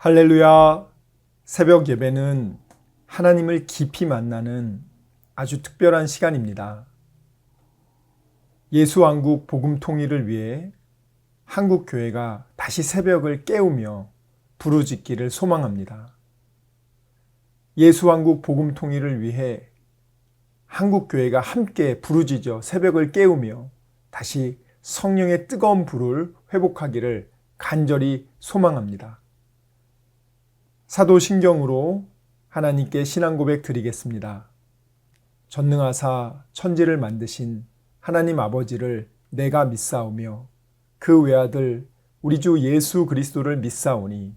할렐루야. 새벽 예배는 하나님을 깊이 만나는 아주 특별한 시간입니다. 예수왕국 복음 통일을 위해 한국교회가 다시 새벽을 깨우며 부르짖기를 소망합니다. 예수왕국 복음 통일을 위해 한국교회가 함께 부르짖어 새벽을 깨우며 다시 성령의 뜨거운 불을 회복하기를 간절히 소망합니다. 사도신경으로 하나님께 신앙 고백 드리겠습니다. 전능하사 천지를 만드신 하나님 아버지를 내가 믿사오며 그 외아들 우리 주 예수 그리스도를 믿사오니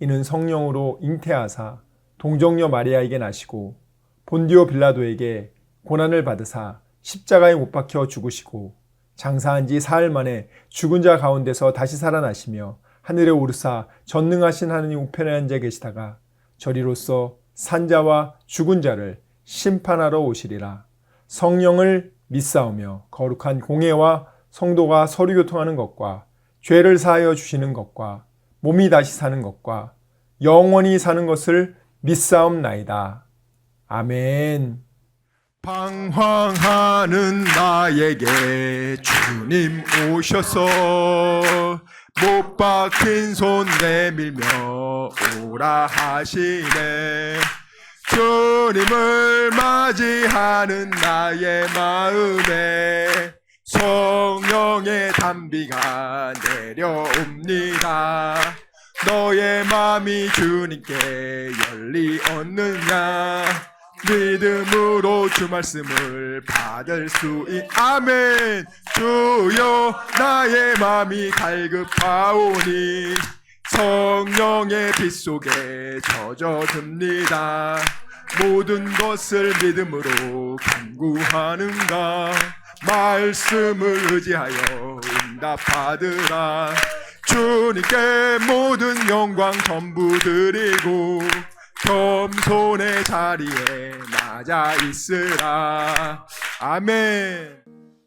이는 성령으로 잉태하사 동정녀 마리아에게 나시고 본디오 빌라도에게 고난을 받으사 십자가에 못 박혀 죽으시고 장사한 지 사흘 만에 죽은 자 가운데서 다시 살아나시며 하늘에 오르사 전능하신 하느님 우편에 앉아 계시다가 저리로서 산자와 죽은 자를 심판하러 오시리라. 성령을 믿사오며 거룩한 공회와 성도가 서로 교통하는 것과 죄를 사하여 주시는 것과 몸이 다시 사는 것과 영원히 사는 것을 믿사옵나이다. 아멘. 방황하는 나에게 주님 오셔서 못 박힌 손 내밀며 오라 하시네. 주님을 맞이하는 나의 마음에 성령의 단비가 내려옵니다. 너의 마음이 주님께 열리었느냐? 믿음으로 주 말씀을 받을 수 아멘. 주여 나의 마음이 갈급하오니 성령의 빛 속에 젖어듭니다. 모든 것을 믿음으로 간구하는가? 말씀을 의지하여 응답받으라. 주님께 모든 영광 전부 드리고 겸손의 자리에 낮아 있으라. 아멘.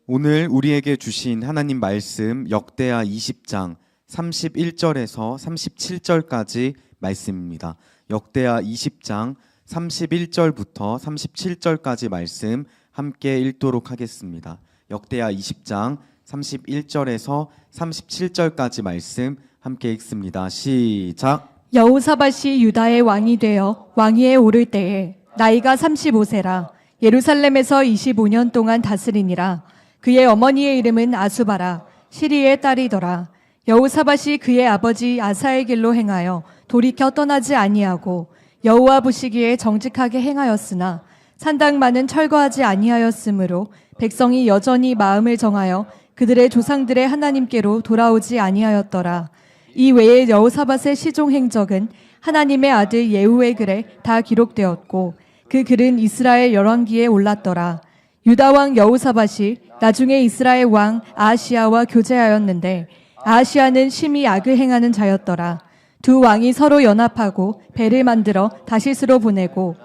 오늘 우리에게 주신 하나님 말씀 역대하 20장 31절에서 37절까지 말씀입니다. 역대하 20장 31절부터 37절까지 말씀 함께 읽도록 하겠습니다. 역대하 20장 31절에서 37절까지 말씀 함께 읽습니다. 시작. 여호사밧이 유다의 왕이 되어 왕위에 오를 때에 나이가 35세라. 예루살렘에서 25년 동안 다스리니라. 그의 어머니의 이름은 아수바라. 시리의 딸이더라. 여호사밧이 그의 아버지 아사의 길로 행하여 돌이켜 떠나지 아니하고 여호와 보시기에 정직하게 행하였으나 산당만은 철거하지 아니하였으므로 백성이 여전히 마음을 정하여 그들의 조상들의 하나님께로 돌아오지 아니하였더라. 이 외에 여호사밧의 시종 행적은 하나님의 아들 예후의 글에 다 기록되었고 그 글은 이스라엘 열왕기에 올랐더라. 유다 왕 여호사밧이 나중에 이스라엘 왕 아하시야와 교제하였는데 아하시야는 심히 악을 행하는 자였더라. 두 왕이 서로 연합하고 배를 만들어 다시스로 보내고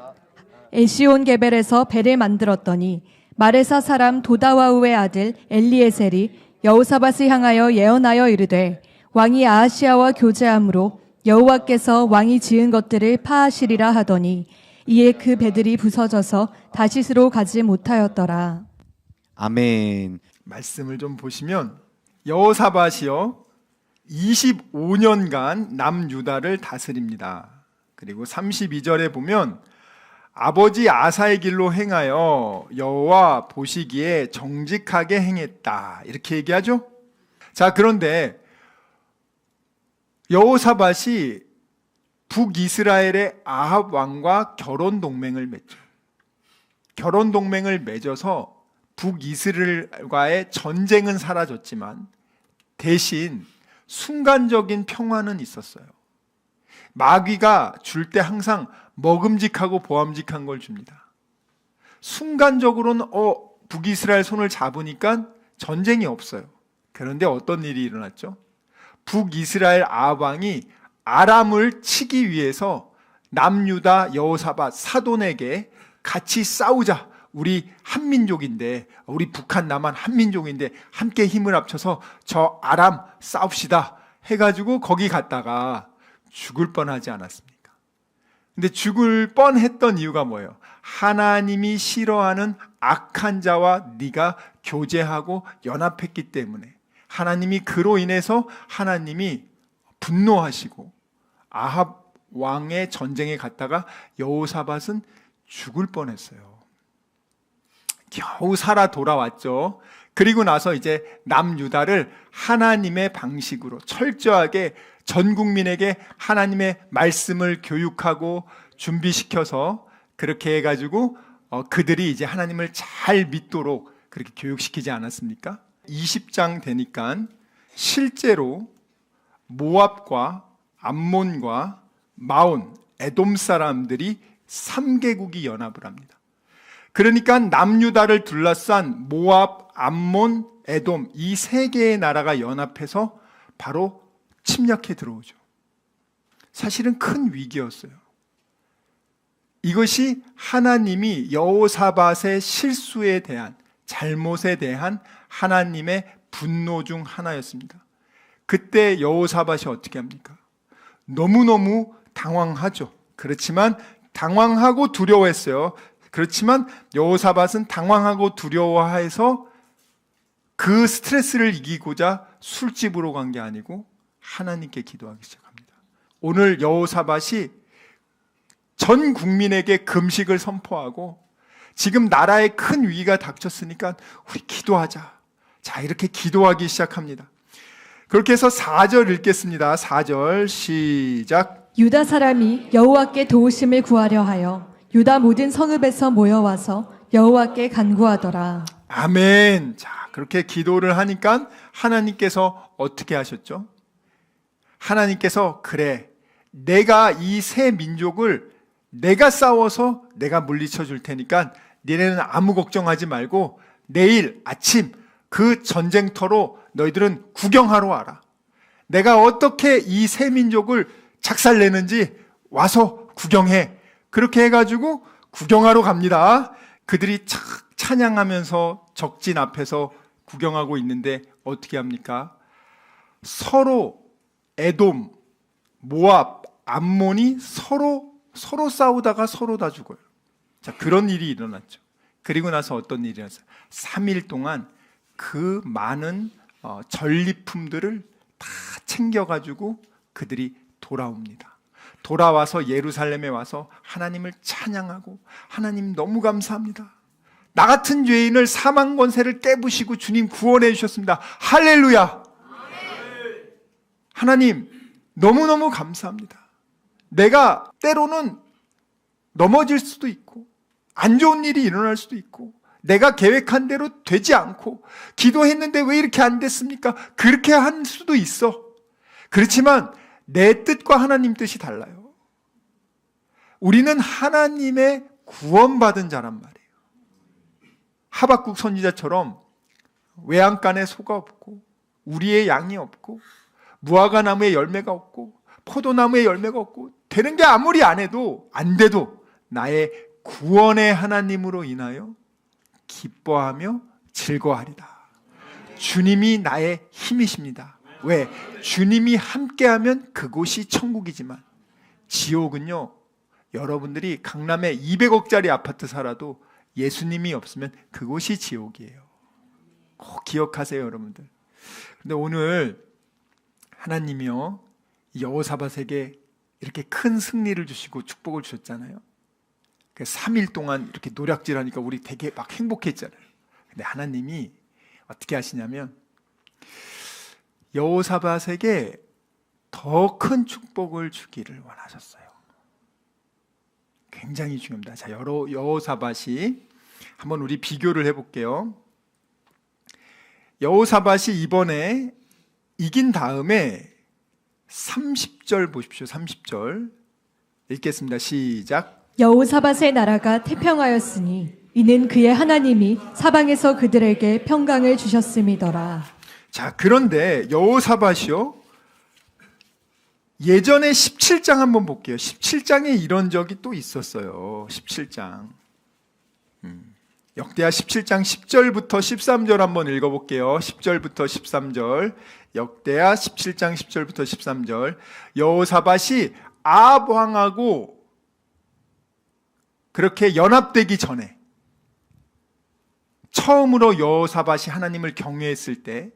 에시온 게벨에서 배를 만들었더니 마레사 사람 도다와우의 아들 엘리에셀이 여호사밧을 향하여 예언하여 이르되 왕이 아하시야와 교제함으로 여호와께서 왕이 지은 것들을 파하시리라 하더니 이에 그 배들이 부서져서 다시스로 가지 못하였더라. 아멘. 말씀을 좀 보시면 여호사밧이요 25년간 남유다를 다스립니다. 그리고 32절에 보면 아버지 아사의 길로 행하여 여호와 보시기에 정직하게 행했다 이렇게 얘기하죠. 자, 그런데 여호사밧이 북이스라엘의 아합 왕과 결혼 동맹을 맺죠. 결혼 동맹을 맺어서 북이스라엘과의 전쟁은 사라졌지만 대신 순간적인 평화는 있었어요. 마귀가 줄 때 항상 먹음직하고 보암직한 걸 줍니다. 순간적으로는 북이스라엘 손을 잡으니까 전쟁이 없어요. 그런데 어떤 일이 일어났죠? 북이스라엘 아합 왕이 아람을 치기 위해서 남유다 여호사밧 사돈에게 같이 싸우자. 우리 한민족인데, 우리 북한 남한 한민족인데 함께 힘을 합쳐서 저 아람 싸웁시다 해가지고 거기 갔다가 죽을 뻔하지 않았습니까? 근데 죽을 뻔했던 이유가 뭐예요? 하나님이 싫어하는 악한 자와 네가 교제하고 연합했기 때문에 하나님이 그로 인해서 하나님이 분노하시고 아합 왕의 전쟁에 갔다가 여호사밧은 죽을 뻔했어요. 겨우 살아 돌아왔죠. 그리고 나서 이제 남유다를 하나님의 방식으로 철저하게 전 국민에게 하나님의 말씀을 교육하고 준비시켜서 그렇게 해가지고 그들이 이제 하나님을 잘 믿도록 그렇게 교육시키지 않았습니까? 20장 되니까 실제로 모압과 암몬과 마온, 에돔 사람들이 3개국이 연합을 합니다. 그러니까 남유다를 둘러싼 모압, 암몬, 에돔 이 3개의 나라가 연합해서 바로 침략해 들어오죠. 사실은 큰 위기였어요. 이것이 하나님이 여호사밧의 실수에 대한, 잘못에 대한 하나님의 분노 중 하나였습니다. 그때 여호사밧이 어떻게 합니까? 너무너무 당황하죠. 그렇지만 당황하고 두려워했어요. 그렇지만 여호사밧은 당황하고 두려워해서 그 스트레스를 이기고자 술집으로 간 게 아니고 하나님께 기도하기 시작합니다. 오늘 여호사밧이 전 국민에게 금식을 선포하고 지금 나라에 큰 위기가 닥쳤으니까 우리 기도하자. 자, 이렇게 기도하기 시작합니다. 그렇게 해서 4절 읽겠습니다. 4절 시작. 유다 사람이 여호와께 도우심을 구하려 하여 유다 모든 성읍에서 모여와서 여호와께 간구하더라. 아멘. 자, 그렇게 기도를 하니까 하나님께서 어떻게 하셨죠? 하나님께서 그래, 내가 이 세 민족을 내가 싸워서 내가 물리쳐 줄 테니까 너네는 아무 걱정하지 말고 내일 아침 그 전쟁터로 너희들은 구경하러 와라. 내가 어떻게 이 세 민족을 작살내는지 와서 구경해. 그렇게 해가지고 구경하러 갑니다. 그들이 찬양하면서 적진 앞에서 구경하고 있는데 어떻게 합니까? 서로 에돔, 모압, 암몬이 서로 싸우다가 서로 다 죽어요. 자, 그런 일이 일어났죠. 그리고 나서 어떤 일이 일어났어요? 3일 동안 그 많은 전리품들을 다 챙겨가지고 그들이 돌아옵니다. 돌아와서 예루살렘에 와서 하나님을 찬양하고 하나님 너무 감사합니다. 나 같은 죄인을 사망 권세를 깨부시고 주님 구원해 주셨습니다. 할렐루야. 하나님 너무너무 감사합니다. 내가 때로는 넘어질 수도 있고 안 좋은 일이 일어날 수도 있고 내가 계획한 대로 되지 않고 기도했는데 왜 이렇게 안 됐습니까? 그렇게 할 수도 있어. 그렇지만 내 뜻과 하나님 뜻이 달라요. 우리는 하나님의 구원받은 자란 말이에요. 하박국 선지자처럼 외양간에 소가 없고 우리의 양이 없고 무화과 나무에 열매가 없고 포도나무에 열매가 없고 되는 게 아무리 안 돼도 나의 구원의 하나님으로 인하여 기뻐하며 즐거워하리다. 주님이 나의 힘이십니다. 왜? 주님이 함께하면 그곳이 천국이지만 지옥은요, 여러분들이 강남에 200억짜리 아파트 살아도 예수님이 없으면 그곳이 지옥이에요. 꼭 기억하세요, 여러분들. 근데 오늘 하나님이요, 여호사밧에게 이렇게 큰 승리를 주시고 축복을 주셨잖아요. 3일 동안 이렇게 노략질하니까 우리 되게 막 행복했잖아요. 근데 하나님이 어떻게 하시냐면 여호사밧에게 더 큰 축복을 주기를 원하셨어요. 굉장히 중요합니다. 자, 여호사밧이 한번 우리 비교를 해볼게요. 여호사밧이 이번에 이긴 다음에 30절 보십시오. 30절 읽겠습니다. 시작. 여호사밧의 나라가 태평하였으니 이는 그의 하나님이 사방에서 그들에게 평강을 주셨음이더라. 자, 그런데 여호사밧이요, 예전에 17장 한번 볼게요. 17장에 이런 적이 또 있었어요. 17장 역대하 17장 10절부터 13절 한번 읽어볼게요. 10절부터 13절 역대하 17장 10절부터 13절. 여호사밧이 아합 왕하고 그렇게 연합되기 전에 처음으로 여호사밧이 하나님을 경외했을 때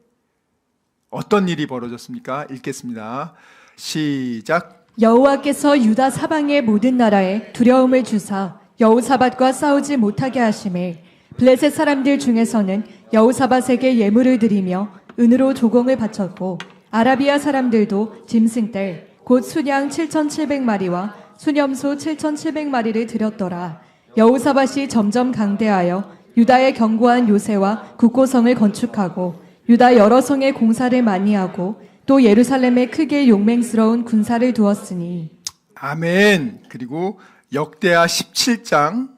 어떤 일이 벌어졌습니까? 읽겠습니다. 시작. 여호와께서 유다 사방의 모든 나라에 두려움을 주사 여호사밧과 싸우지 못하게 하심에 블레셋 사람들 중에서는 여호사밧에게 예물을 드리며 은으로 조공을 바쳤고 아라비아 사람들도 짐승떼 곧 순양 7,700마리와 수념소 7,700마리를 드렸더라. 여호사밧이 점점 강대하여 유다의 견고한 요새와 국고성을 건축하고 유다 여러 성의 공사를 많이 하고 또 예루살렘에 크게 용맹스러운 군사를 두었으니. 아멘. 그리고 역대하 17장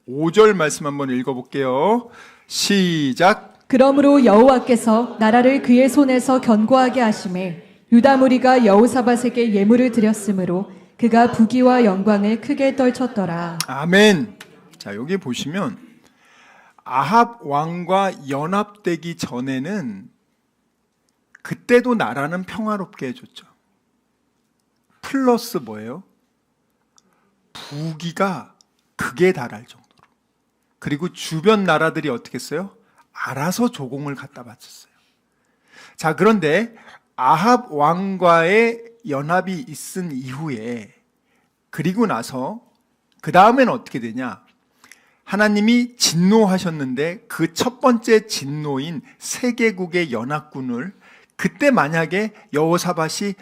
5절 말씀 한번 읽어볼게요. 시작. 그러므로 여호와께서 나라를 그의 손에서 견고하게 하심에 유다 무리가 여호사밧에게 예물을 드렸으므로 그가 부귀와 영광을 크게 떨쳤더라. 아멘. 자, 여기 보시면 아합 왕과 연합되기 전에는 그때도 나라는 평화롭게 해줬죠. 플러스 뭐예요? 부귀가 극에 달할 정도로. 그리고 주변 나라들이 어떻게 했어요? 알아서 조공을 갖다 바쳤어요. 자, 그런데 아합 왕과의 연합이 있은 이후에 그리고 나서 그 다음에는 어떻게 되냐? 하나님이 진노하셨는데 그 첫 번째 진노인 세계국의 연합군을 그때 만약에 여호사밧이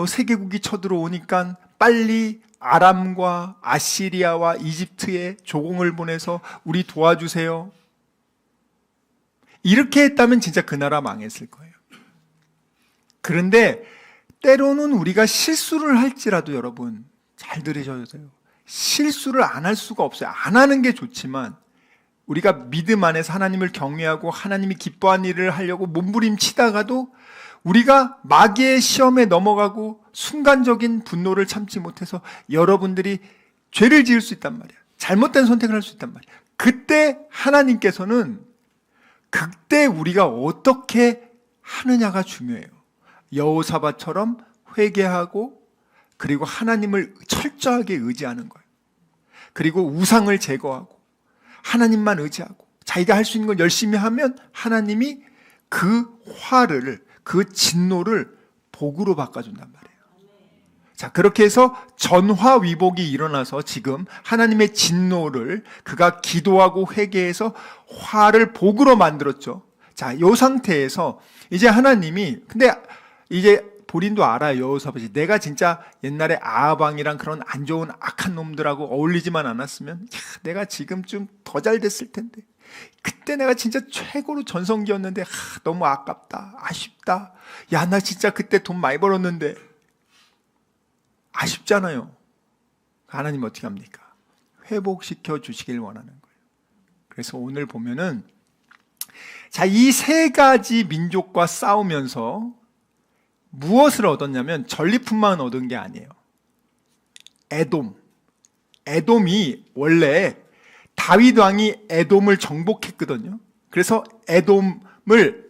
세계국이 쳐들어오니까 빨리 아람과 아시리아와 이집트에 조공을 보내서 우리 도와주세요. 이렇게 했다면 진짜 그 나라 망했을 거예요. 그런데 때로는 우리가 실수를 할지라도 여러분 잘 들으셔야 돼요. 실수를 안 할 수가 없어요. 안 하는 게 좋지만 우리가 믿음 안에서 하나님을 경외하고 하나님이 기뻐하는 일을 하려고 몸부림치다가도 우리가 마귀의 시험에 넘어가고 순간적인 분노를 참지 못해서 여러분들이 죄를 지을 수 있단 말이야. 잘못된 선택을 할 수 있단 말이야. 그때 하나님께서는 그때 우리가 어떻게 하느냐가 중요해요. 여호사밧처럼 회개하고 그리고 하나님을 철저하게 의지하는 거예요. 그리고 우상을 제거하고 하나님만 의지하고 자기가 할 수 있는 걸 열심히 하면 하나님이 그 화를, 그 진노를 복으로 바꿔준단 말이에요. 자, 그렇게 해서 전화위복이 일어나서 지금 하나님의 진노를 그가 기도하고 회개해서 화를 복으로 만들었죠. 자, 이 상태에서 이제 하나님이, 근데 이제 본인도 알아요. 여호사밧이 내가 진짜 옛날에 아합 왕이랑 그런 안 좋은 악한 놈들하고 어울리지만 않았으면 내가 지금쯤 더 잘 됐을 텐데 그때 내가 진짜 최고로 전성기였는데 너무 아깝다, 아쉽다. 야, 나 진짜 그때 돈 많이 벌었는데 아쉽잖아요. 하나님 어떻게 합니까? 회복시켜 주시길 원하는 거예요. 그래서 오늘 보면은 자, 이 세 가지 민족과 싸우면서 무엇을 얻었냐면 전리품만 얻은 게 아니에요. 에돔이 원래 다윗 왕이 에돔을 정복했거든요. 그래서 에돔을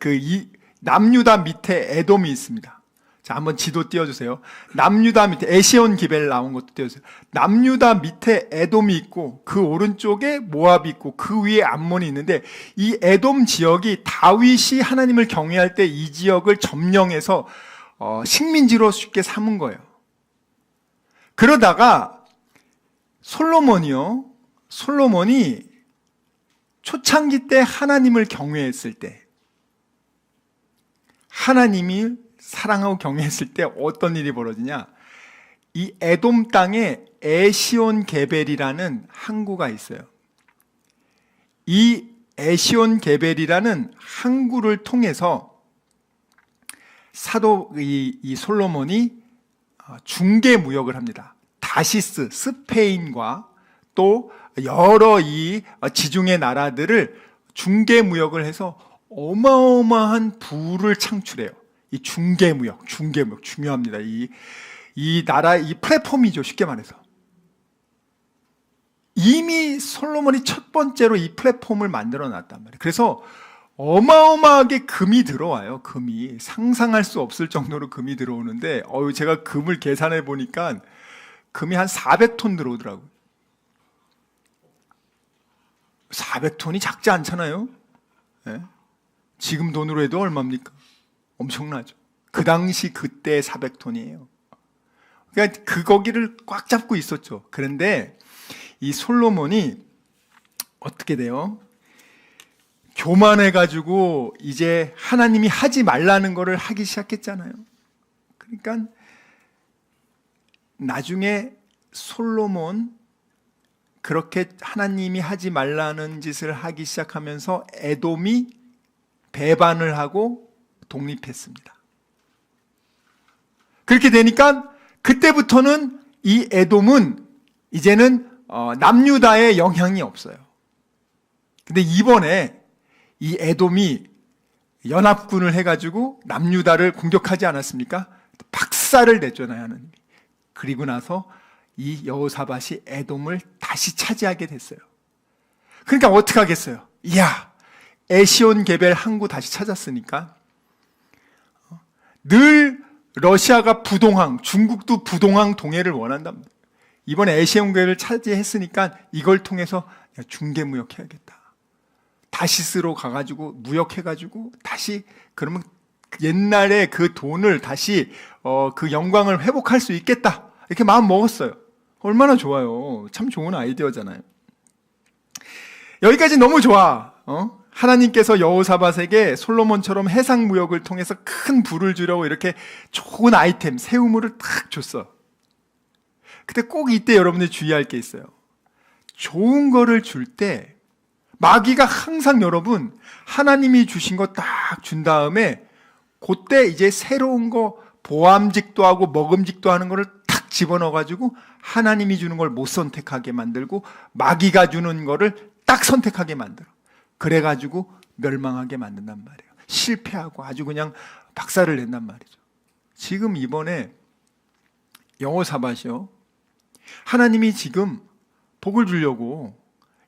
남유다 밑에 에돔이 있습니다. 자, 한번 지도 띄워주세요. 남유다 밑에 에시온 기벨 나온 것도 띄워주세요. 남유다 밑에 에돔이 있고 그 오른쪽에 모압이 있고 그 위에 암몬이 있는데 이 에돔 지역이 다윗이 하나님을 경외할 때 이 지역을 점령해서 식민지로 쉽게 삼은 거예요. 그러다가 솔로몬이 초창기 때 하나님을 경외했을 때, 하나님이 사랑하고 경외했을 때 어떤 일이 벌어지냐? 이 에돔 땅에 에시온 게벨이라는 항구가 있어요. 이 에시온 게벨이라는 항구를 통해서 사도 이 솔로몬이 중개 무역을 합니다. 다시스, 스페인과 또 여러 이 지중해 나라들을 중개 무역을 해서 어마어마한 부를 창출해요. 이 중개 무역 중요합니다. 이 나라 이 플랫폼이죠. 쉽게 말해서 이미 솔로몬이 첫 번째로 이 플랫폼을 만들어 놨단 말이에요. 그래서 어마어마하게 금이 들어와요. 금이 상상할 수 없을 정도로 금이 들어오는데 제가 금을 계산해 보니까 금이 한 400톤 들어오더라고요. 400톤이 작지 않잖아요. 네? 지금 돈으로 해도 얼마입니까? 엄청나죠. 그 당시 그때 400톤이에요. 그러니까 그 거기를 꽉 잡고 있었죠. 그런데 이 솔로몬이 어떻게 돼요? 교만해가지고 이제 하나님이 하지 말라는 거를 하기 시작했잖아요. 그러니까 나중에 솔로몬 그렇게 하나님이 하지 말라는 짓을 하기 시작하면서 에돔이 배반을 하고 독립했습니다. 그렇게 되니까 그때부터는 이 에돔은 이제는 남유다의 영향이 없어요. 근데 이번에 이 에돔이 연합군을 해가지고 남유다를 공격하지 않았습니까? 박살을 냈잖아요, 하나님이. 그리고 나서 이 여호사밧이 에돔을 다시 차지하게 됐어요. 그러니까 어떻게 하겠어요? 이야, 에시온 게벨 항구 다시 찾았으니까 늘 러시아가 부동항, 중국도 부동항 동해를 원한답니다. 이번에 에시온 게벨을 차지했으니까 이걸 통해서 중개무역 해야겠다. 다시스로 가가지고 무역해가지고 다시 그러면 옛날에 그 돈을 다시 그 영광을 회복할 수 있겠다. 이렇게 마음 먹었어요. 얼마나 좋아요. 참 좋은 아이디어잖아요. 여기까지 너무 좋아. 하나님께서 여호사밧에게 솔로몬처럼 해상 무역을 통해서 큰 부를 주려고 이렇게 좋은 아이템, 새우물을 탁 줬어. 근데 꼭 이때 여러분들이 주의할 게 있어요. 좋은 거를 줄 때 마귀가 항상 여러분 하나님이 주신 거 딱 준 다음에 그때 이제 새로운 거 보암직도 하고 먹음직도 하는 거를 탁 집어넣어가지고 하나님이 주는 걸 못 선택하게 만들고 마귀가 주는 거를 딱 선택하게 만들어. 그래가지고 멸망하게 만든단 말이에요. 실패하고 아주 그냥 박살을 낸단 말이죠. 지금 이번에 여호사밧이요, 하나님이 지금 복을 주려고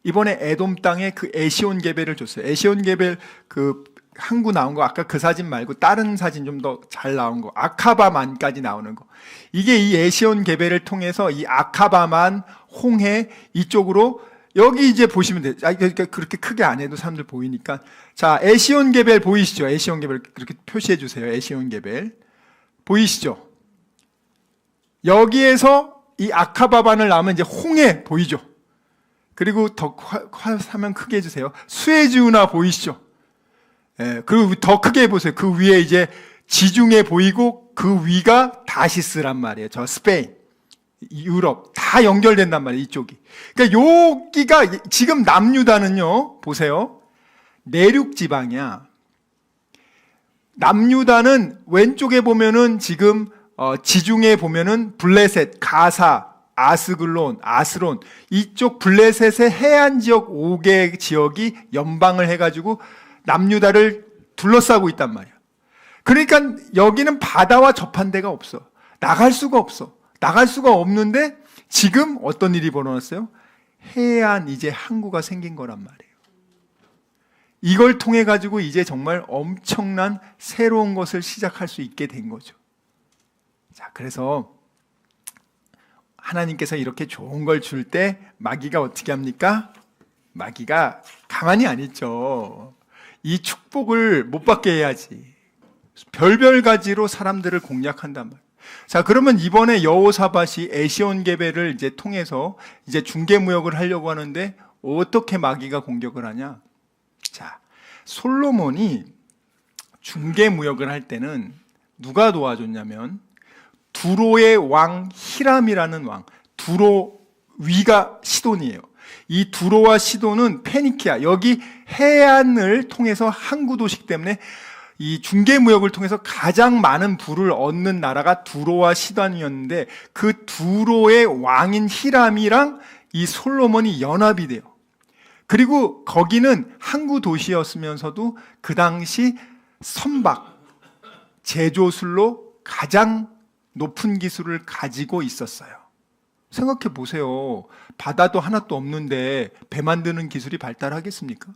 이번에 에돔 땅에 그 에시온 게벨을 줬어요. 에시온 게벨 그 항구 나온 거 아까 그 사진 말고 다른 사진 좀 더 잘 나온 거, 아카바만까지 나오는 거. 이게 이 에시온 게벨을 통해서 이 아카바만, 홍해 이쪽으로 여기 이제 보시면 돼요. 그러니까 그렇게 크게 안 해도 사람들 보이니까. 자, 에시온 게벨 보이시죠? 에시온 게벨 그렇게 표시해 주세요. 에시온 게벨 보이시죠? 여기에서 이 아카바반을 나오면 이제 홍해 보이죠? 그리고 더 화면 크게 해주세요. 수에즈운하 보이시죠? 예, 그리고 더 크게 해보세요. 그 위에 이제 지중해 보이고 그 위가 다시스란 말이에요. 저 스페인, 유럽 다 연결된단 말이에요. 이쪽이. 그러니까 여기가 지금 남유다는요. 보세요. 내륙 지방이야. 남유다는 왼쪽에 보면은 지금 지중해 보면은 블레셋, 가사, 아스글론, 아스론 이쪽 블레셋의 해안 지역 5개 지역이 연방을 해가지고 남유다를 둘러싸고 있단 말이야. 그러니까 여기는 바다와 접한 데가 없어. 나갈 수가 없어. 나갈 수가 없는데 지금 어떤 일이 벌어졌어요? 해안 이제 항구가 생긴 거란 말이에요. 이걸 통해 가지고 이제 정말 엄청난 새로운 것을 시작할 수 있게 된 거죠. 자, 그래서 하나님께서 이렇게 좋은 걸 줄 때 마귀가 어떻게 합니까? 마귀가 가만히 안 있죠. 이 축복을 못 받게 해야지. 별별 가지로 사람들을 공략한단 말이에요. 자, 그러면 이번에 여호사밧이 에시온 게벨을 이제 통해서 이제 중개 무역을 하려고 하는데 어떻게 마귀가 공격을 하냐? 자, 솔로몬이 중개 무역을 할 때는 누가 도와줬냐면 두로의 왕 히람이라는 왕, 두로 위가 시돈이에요. 이 두로와 시돈은 페니키아, 여기 해안을 통해서 항구 도시기 때문에 이 중개 무역을 통해서 가장 많은 부를 얻는 나라가 두로와 시돈이었는데 그 두로의 왕인 히람이랑 이 솔로몬이 연합이 돼요. 그리고 거기는 항구 도시였으면서도 그 당시 선박, 제조술로 가장 높은 기술을 가지고 있었어요. 생각해 보세요. 바다도 하나도 없는데 배 만드는 기술이 발달하겠습니까?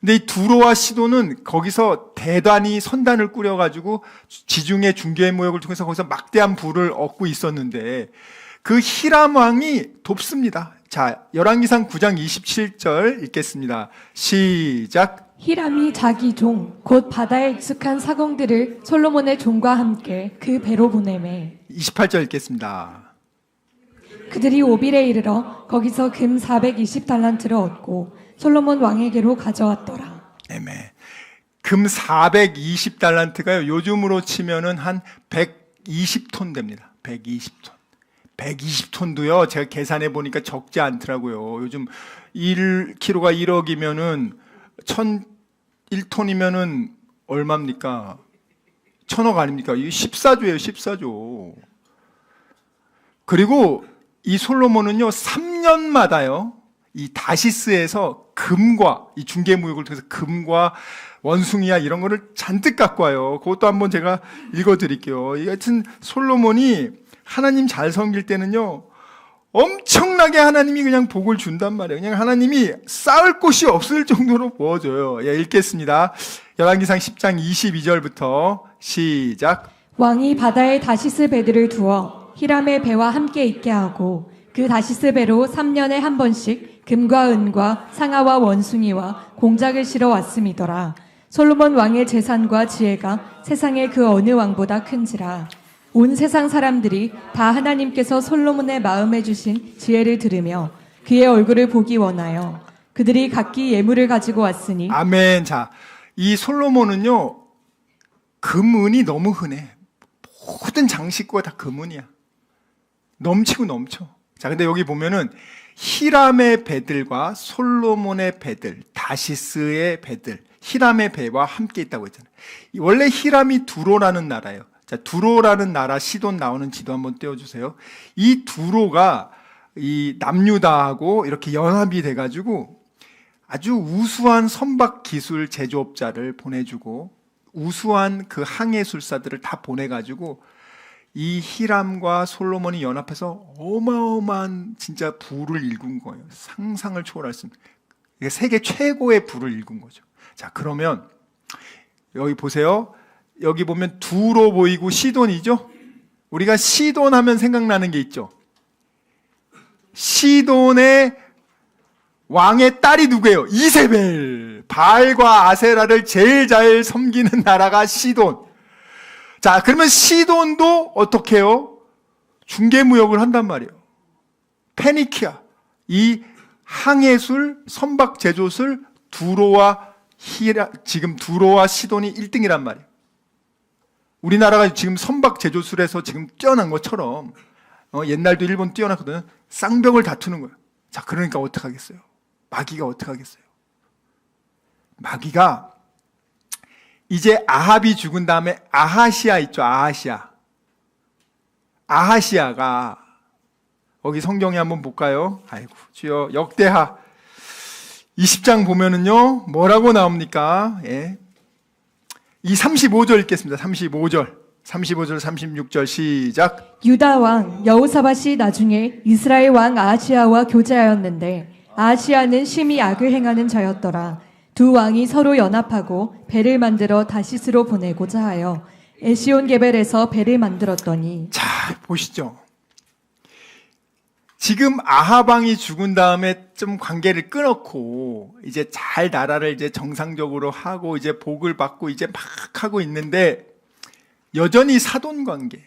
근데 이 두로와 시돈은 거기서 대단히 선단을 꾸려가지고 지중해 중개 무역을 통해서 거기서 막대한 부를 얻고 있었는데 그 히람 왕이 돕습니다. 자, 열왕기상 9장 27절 읽겠습니다. 시작. 히람이 자기 종 곧 바다에 익숙한 사공들을 솔로몬의 종과 함께 그 배로 보내매 28절 읽겠습니다. 그들이 오빌에 이르러 거기서 금 420달란트를 얻고 솔로몬 왕에게로 가져왔더라. 아멘. 금 420달란트가요. 요즘으로 치면은 한 120톤 됩니다. 120톤. 120톤도요. 제가 계산해 보니까 적지 않더라고요. 요즘 1kg가 1억이면은 1톤이면은 얼마입니까? 1000억 아닙니까? 이게 14조예요, 14조. 그리고 이 솔로몬은요, 3년마다요, 이 다시스에서 금과, 이 중개무역을 통해서 금과 원숭이야 이런 거를 잔뜩 갖고 와요. 그것도 한번 제가 읽어 드릴게요. 이 같은 솔로몬이 하나님 잘 섬길 때는요, 엄청나게 하나님이 그냥 복을 준단 말이에요. 그냥 하나님이 쌓을 곳이 없을 정도로 부어줘요. 예, 읽겠습니다. 열왕기상 10장 22절부터 시작. 왕이 바다에 다시스 배들을 두어 히람의 배와 함께 있게 하고 그 다시스 배로 3년에 한 번씩 금과 은과 상아와 원숭이와 공작을 실어 왔음이더라. 솔로몬 왕의 재산과 지혜가 세상의 그 어느 왕보다 큰지라. 온 세상 사람들이 다 하나님께서 솔로몬의 마음에 주신 지혜를 들으며 그의 얼굴을 보기 원하여 그들이 각기 예물을 가지고 왔으니 아멘. 자, 이 솔로몬은요, 금은이 너무 흔해. 모든 장식구가 다 금은이야. 넘치고 넘쳐. 자, 근데 여기 보면은 히람의 배들과 솔로몬의 배들, 다시스의 배들, 히람의 배와 함께 있다고 했잖아요. 원래 히람이 두로라는 나라예요. 자, 두로라는 나라 시돈 나오는 지도 한번 떼어주세요. 이 두로가 이 남유다하고 이렇게 연합이 돼가지고 아주 우수한 선박 기술 제조업자를 보내주고 우수한 그 항해술사들을 다 보내가지고 이 히람과 솔로몬이 연합해서 어마어마한 진짜 부를 일군 거예요. 상상을 초월할 수 있는. 이게 세계 최고의 부를 일군 거죠. 자, 그러면 여기 보세요. 여기 보면 두로 보이고 시돈이죠? 우리가 시돈 하면 생각나는 게 있죠. 시돈의 왕의 딸이 누구예요? 이세벨. 바알과 아세라를 제일 잘 섬기는 나라가 시돈. 자, 그러면 시돈도 어떻게 해요? 중개무역을 한단 말이에요. 페니키아. 이 항해술, 선박 제조술, 지금 두로와 시돈이 1등이란 말이에요. 우리나라가 지금 선박 제조술에서 지금 뛰어난 것처럼 옛날도 일본 뛰어났거든요. 쌍벽을 다투는 거예요. 자, 그러니까 어떡하겠어요? 마귀가 어떡하겠어요? 마귀가 이제 아합이 죽은 다음에 아하시아 있죠. 아하시아가 거기 성경에 한번 볼까요? 아이고 주여. 역대하 20장 보면은요 뭐라고 나옵니까? 예. 이 35절 읽겠습니다. 35절 36절 시작. 유다 왕 여호사밧이 나중에 이스라엘 왕 아하시아와 교제하였는데 아하시아는 심히 악을 행하는 자였더라. 두 왕이 서로 연합하고 배를 만들어 다시스로 보내고자 하여 에시온게벨에서 배를 만들었더니. 자, 보시죠. 지금 아합 왕이 죽은 다음에 좀 관계를 끊었고 이제 잘 나라를 이제 정상적으로 하고 이제 복을 받고 이제 막 하고 있는데 여전히 사돈 관계.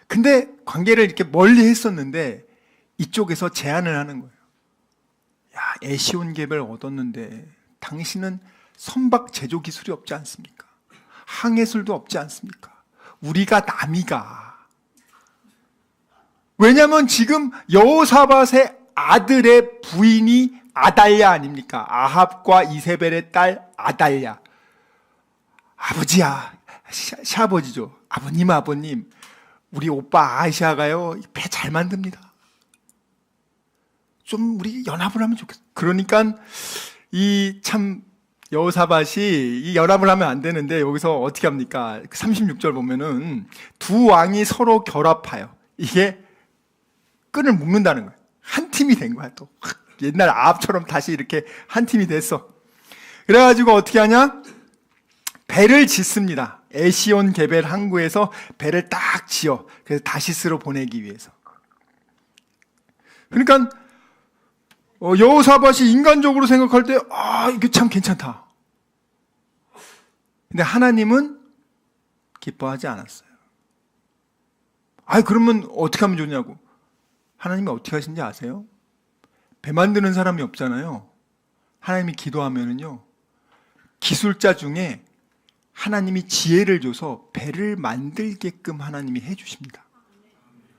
근데 관계를 이렇게 멀리 했었는데 이쪽에서 제안을 하는 거예요. 야, 에시온게벨 얻었는데 당신은 선박 제조 기술이 없지 않습니까? 항해술도 없지 않습니까? 우리가 남이가. 왜냐하면 지금 여호사밧의 아들의 부인이 아달랴 아닙니까? 아합과 이세벨의 딸 아달랴. 아버지야, 시아버지죠. 아버님, 우리 오빠 아시아가요 배 잘 만듭니다. 좀 우리 연합을 하면 좋겠어. 그러니까 이 참 여호사밧이 이 연합을 하면 안 되는데 여기서 어떻게 합니까? 36절 보면은 두 왕이 서로 결합하여 이게 끈을 묶는다는 거예요. 한 팀이 된 거야 또. 옛날 아합처럼 다시 이렇게 한 팀이 됐어. 그래가지고 어떻게 하냐? 배를 짓습니다. 에시온 게벨 항구에서 배를 딱 지어. 그래서 다시스로 보내기 위해서. 그러니까 여호사밧이 인간적으로 생각할 때 이게 참 괜찮다. 근데 하나님은 기뻐하지 않았어요. 그러면 어떻게 하면 좋냐고. 하나님이 어떻게 하신지 아세요? 배 만드는 사람이 없잖아요. 하나님이 기도하면은요, 기술자 중에 하나님이 지혜를 줘서 배를 만들게끔 하나님이 해주십니다.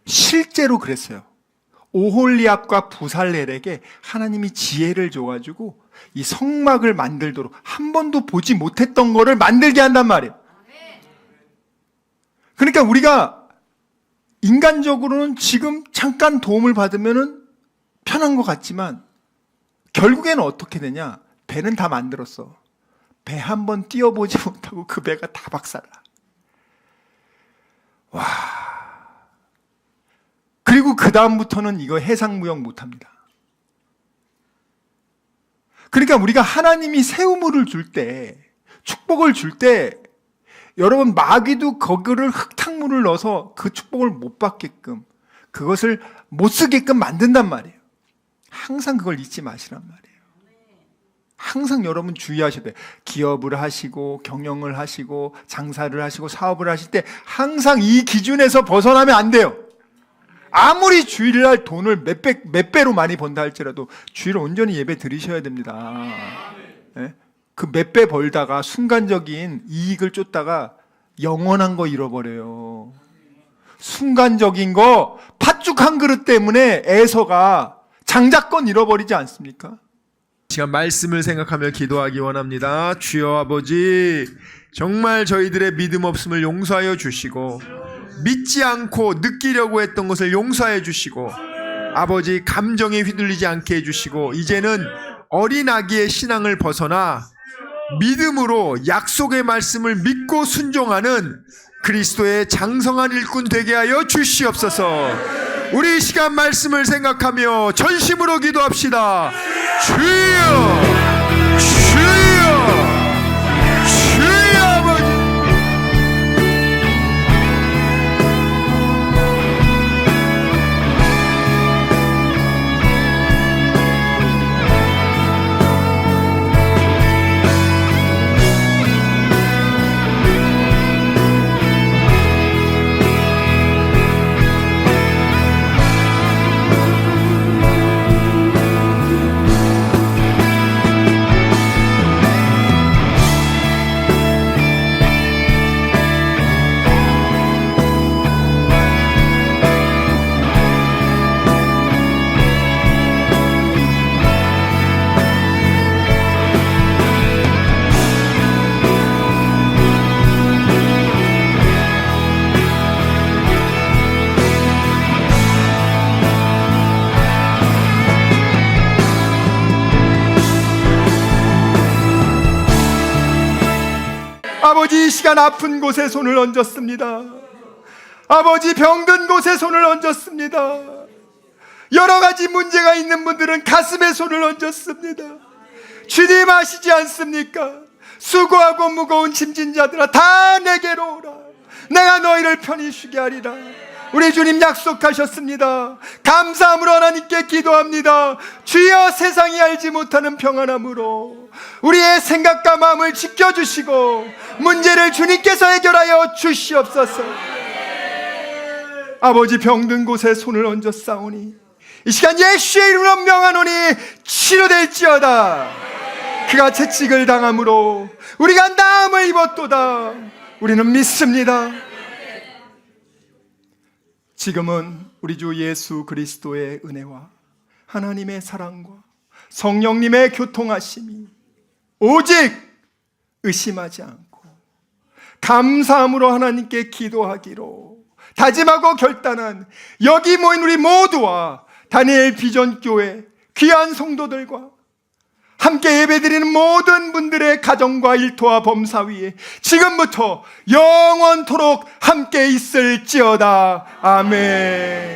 실제로 그랬어요. 오홀리압과 부살렐에게 하나님이 지혜를 줘가지고 이 성막을 만들도록 한 번도 보지 못했던 거를 만들게 한단 말이에요. 그러니까 우리가 인간적으로는 지금 잠깐 도움을 받으면은 편한 것 같지만 결국에는 어떻게 되냐? 배는 다 만들었어. 배 한 번 띄워보지 못하고 그 배가 다 박살나. 와. 그리고 그 다음부터는 이거 해상무역 못합니다. 그러니까 우리가 하나님이 새우물을 줄 때, 축복을 줄 때, 여러분 마귀도 거기를 흙탕물을 넣어서 그 축복을 못 받게끔, 그것을 못 쓰게끔 만든단 말이에요. 항상 그걸 잊지 마시란 말이에요. 항상 여러분 주의하셔야 돼요. 기업을 하시고 경영을 하시고 장사를 하시고 사업을 하실 때 항상 이 기준에서 벗어나면 안 돼요. 아무리 주일날 돈을 몇 배로 많이 번다 할지라도 주일 온전히 예배 드리셔야 됩니다. 네? 그 몇 배 벌다가 순간적인 이익을 쫓다가 영원한 거 잃어버려요. 순간적인 거 팥죽 한 그릇 때문에 애서가 장자권 잃어버리지 않습니까? 시간 말씀을 생각하며 기도하기 원합니다. 주여 아버지, 정말 저희들의 믿음 없음을 용서하여 주시고 믿지 않고 느끼려고 했던 것을 용서해 주시고 아버지 감정에 휘둘리지 않게 해주시고 이제는 어린 아기의 신앙을 벗어나 믿음으로 약속의 말씀을 믿고 순종하는 그리스도의 장성한 일꾼 되게 하여 주시옵소서. 우리 이 시간 말씀을 생각하며 전심으로 기도합시다. 주여, 주여, 주여 아버지. 아버지, 이 시간 아픈 곳에 손을 얹었습니다. 아버지, 병든 곳에 손을 얹었습니다. 여러 가지 문제가 있는 분들은 가슴에 손을 얹었습니다. 주님 아시지 않습니까? 수고하고 무거운 짐진 자들아 다 내게로 오라. 내가 너희를 편히 쉬게 하리라. 우리 주님 약속하셨습니다. 감사함으로 하나님께 기도합니다. 주여, 세상이 알지 못하는 평안함으로 우리의 생각과 마음을 지켜주시고 문제를 주님께서 해결하여 주시옵소서. 아버지, 병든 곳에 손을 얹었사오니 이 시간 예수의 이름으로 명하노니 치료될지어다. 그가 채찍을 당함으로 우리가 나음을 입었도다. 우리는 믿습니다. 지금은 우리 주 예수 그리스도의 은혜와 하나님의 사랑과 성령님의 교통하심이 오직 의심하지 않고 감사함으로 하나님께 기도하기로 다짐하고 결단한 여기 모인 우리 모두와 다니엘 비전교회 귀한 성도들과 함께 예배드리는 모든 분들의 가정과 일터와 범사 위에 지금부터 영원토록 함께 있을지어다. 아멘.